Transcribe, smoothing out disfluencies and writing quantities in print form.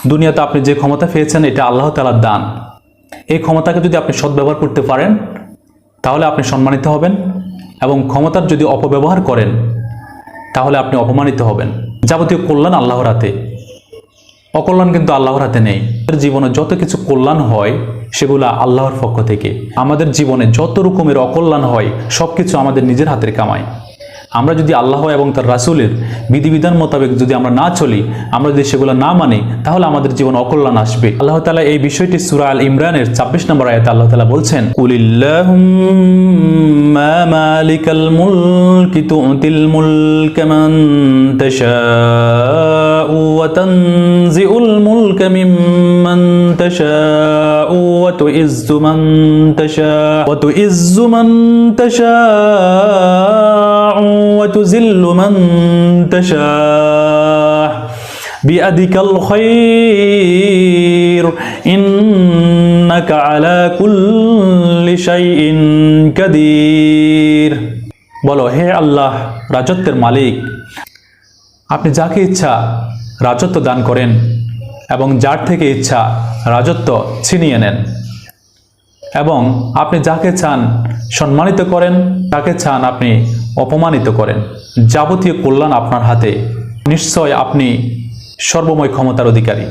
দুনিয়াতে আপনি যে ক্ষমতা পেয়েছেন এটা আল্লাহ তাআলার দান। এই ক্ষমতাকে যদি আপনি সদ্ব্যবহার করতে পারেন তাহলে আপনি সম্মানিত হবেন, এবং ক্ষমতার যদি অপব্যবহার করেন তাহলে আপনি অপমানিত হবেন। যাবতীয় কল্যাণ আল্লাহর হাতে, অকল্যাণ কিন্তু আল্লাহর হাতে নেই। জীবনে যত কিছু কল্যাণ হয় সেগুলো আল্লাহর পক্ষ থেকে। আমাদের জীবনে যত রকমের অকল্যাণ হয় সবকিছু আমাদের নিজের হাতের কামাই। আমরা যদি আল্লাহ এবং তার রাসূলের বিধিবিধান মোতাবেক যদি আমরা না চলি, আমরা যদি সেগুলো না মানি, তাহলে আমাদের জীবনে অকল্যাণ আসবে। আল্লাহ তাআলা এই বিষয়টি সূরা আল ইমরানের 26 নম্বর আয়াতে আল্লাহ তাআলা বলছেন, কুলিল্লাহুম্মা মালিকাল মুলকি তু'তিল মুলকা মান তাশাউ ওয়া তানজিউল মুলকা মিম্মান তাশাউ ওয়া তুইজ্জু মান তাশাউ وتذل من تشاء بيدك الخير إنك على كل شيء قدير। বলো, হে আল্লাহ রাজত্বের মালিক, আপনি যাকে ইচ্ছা রাজত্ব দান করেন এবং যার থেকে ইচ্ছা রাজত্ব ছিনিয়ে নেন, এবং আপনি যাকে চান সম্মানিত করেন, যাকে চান আপনি অপমানিত করেন। যাবতীয় কল্যাণ আপনার হাতে। নিশ্চয় আপনি সর্বময় ক্ষমতার অধিকারী।